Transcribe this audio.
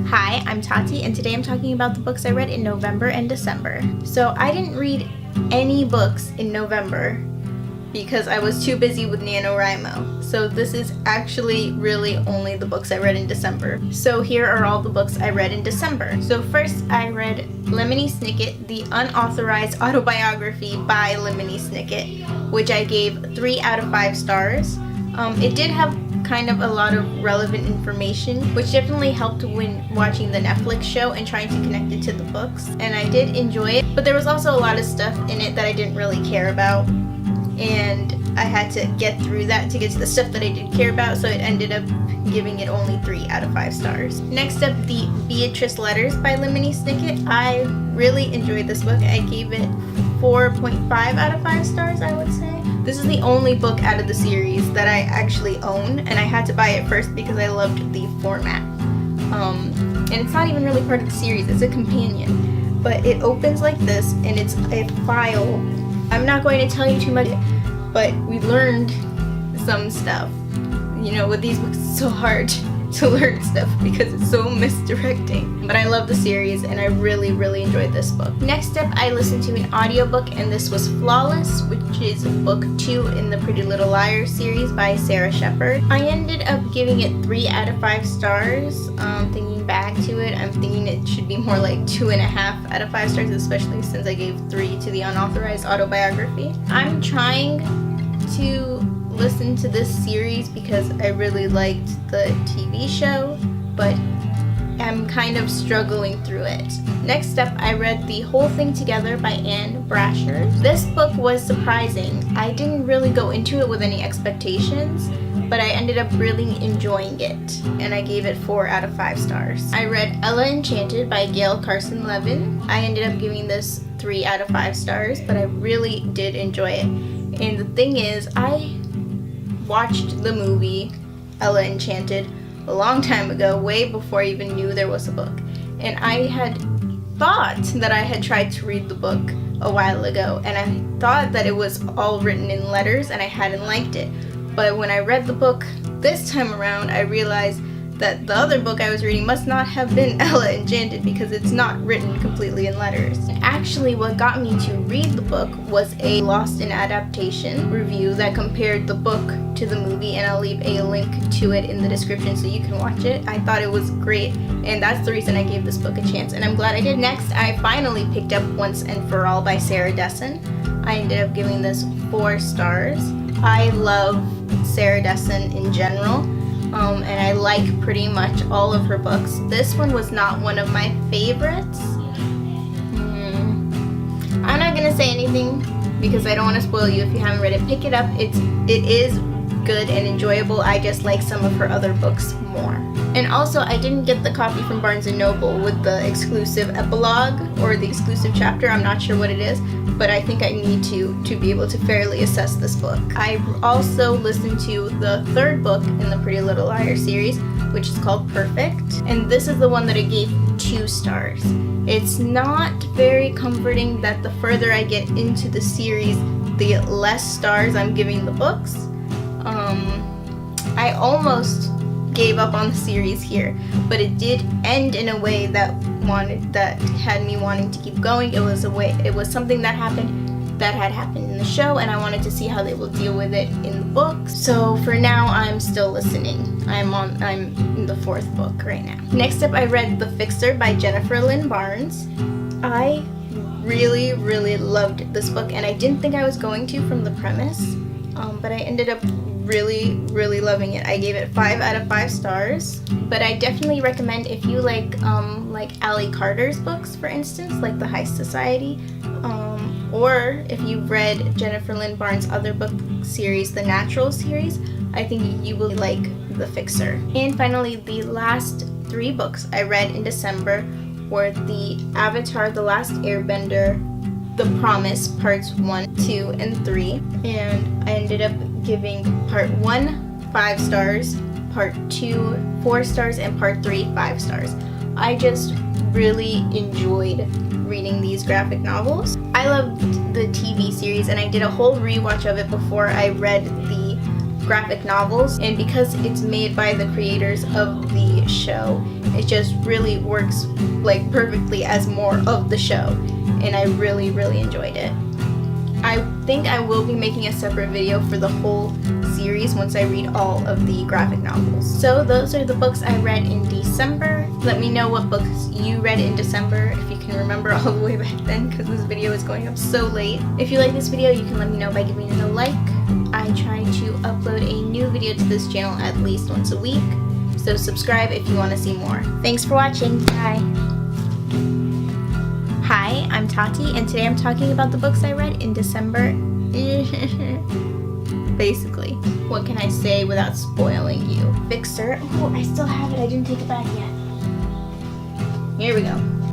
Hi, I'm Tati, and today I'm talking about the books I read in November and December. So I didn't read any books in November because I was too busy with NaNoWriMo. So this is actually really only the books I read in December. So here are all the books I read in December. So first I read Lemony Snicket, the unauthorized autobiography by Lemony Snicket, which I gave 3 out of 5 stars. It did have kind of a lot of relevant information, which definitely helped when watching the Netflix show and trying to connect it to the books, and I did enjoy it, but there was also a lot of stuff in it that I didn't really care about, and I had to get through that to get to the stuff that I did care about, so it ended up giving it only 3 out of 5 stars. Next up, the Beatrice Letters by Lemony Snicket. I really enjoyed this book. I gave it 4.5 out of 5 stars, I would say. This is the only book out of the series that I actually own, and I had to buy it first because I loved the format. And it's not even really part of the series, it's a companion. But it opens like this, and it's a file. I'm not going to tell you too much, but we learned some stuff. You know, with these books, it's so hard to learn stuff because it's so misdirecting. But I love the series, and I really enjoyed this book. Next up, I listened to an audiobook, and this was Flawless, which is book 2 in the Pretty Little Liars series by Sarah Shepard. I ended up giving it 3 out of 5 stars. Thinking back to it, I'm thinking it should be more like 2.5 out of 5 stars, especially since I gave 3 to the unauthorized autobiography. I'm trying to listen to this series because I really liked the TV show, but I'm kind of struggling through it. Next up, I read The Whole Thing Together by Anne Brasher. This book was surprising. I didn't really go into it with any expectations, but I ended up really enjoying it, and I gave it 4 out of 5 stars. I read Ella Enchanted by Gail Carson Levin. I ended up giving this 3 out of 5 stars, but I really did enjoy it. And the thing is, I watched the movie Ella Enchanted a long time ago, way before I even knew there was a book. And I had thought that I had tried to read the book a while ago, and I thought that it was all written in letters and I hadn't liked it. But when I read the book this time around, I realized that the other book I was reading must not have been Ella Enchanted because it's not written completely in letters. Actually, what got me to read the book was a Lost in Adaptation review that compared the book to the movie, and I'll leave a link to it in the description so you can watch it. I thought it was great, and that's the reason I gave this book a chance, and I'm glad I did. Next, I finally picked up Once and For All by Sarah Dessen. I ended up giving this 4 stars. I love Sarah Dessen in general. And I like pretty much all of her books. This one was not one of my favorites. I'm not gonna say anything because I don't want to spoil you if you haven't read it. Pick it up. It is good and enjoyable. I just like some of her other books more. And also, I didn't get the copy from Barnes & Noble with the exclusive epilogue or the exclusive chapter. I'm not sure what it is, but I think I need to be able to fairly assess this book. I also listened to the 3rd book in the Pretty Little Liars series, which is called Perfect, and this is the one that I gave 2 stars. It's not very comforting that the further I get into the series, the less stars I'm giving the books. I almost gave up on the series here, but it did end in a way that had me wanting to keep going. It was something that had happened in the show, and I wanted to see how they will deal with it in the book. So for now, I'm still listening. I'm in the 4th book right now. Next up, I read The Fixer by Jennifer Lynn Barnes. I really loved this book, and I didn't think I was going to from the premise, but I ended up really loving it. I gave it 5 out of 5 stars, but I definitely recommend if you like Ally Carter's books, for instance, like The Heist Society, or if you've read Jennifer Lynn Barnes' other book series, the Natural series, I think you will like The Fixer. And finally, the last 3 books I read in December were the Avatar: The Last Airbender, The Promise, parts 1, 2, and 3, and I ended up giving part 1 5 stars, part 2 4 stars, and part 3 5 stars. I just really enjoyed reading these graphic novels. I loved the TV series, and I did a whole rewatch of it before I read the graphic novels, and because it's made by the creators of the show, It just really works like perfectly as more of the show, and I really enjoyed it. I think I will be making a separate video for the whole series once I read all of the graphic novels. So those are the books I read in December. Let me know what books you read in December, if you can remember all the way back then, because this video is going up so late. If you like this video, you can let me know by giving it a like. I try to upload a new video to this channel at least once a week, so subscribe if you want to see more. Thanks for watching. Bye! Hi, I'm Tati, and today I'm talking about the books I read in December. Basically. What can I say without spoiling you? Fixer. Oh, I still have it. I didn't take it back yet. Here we go.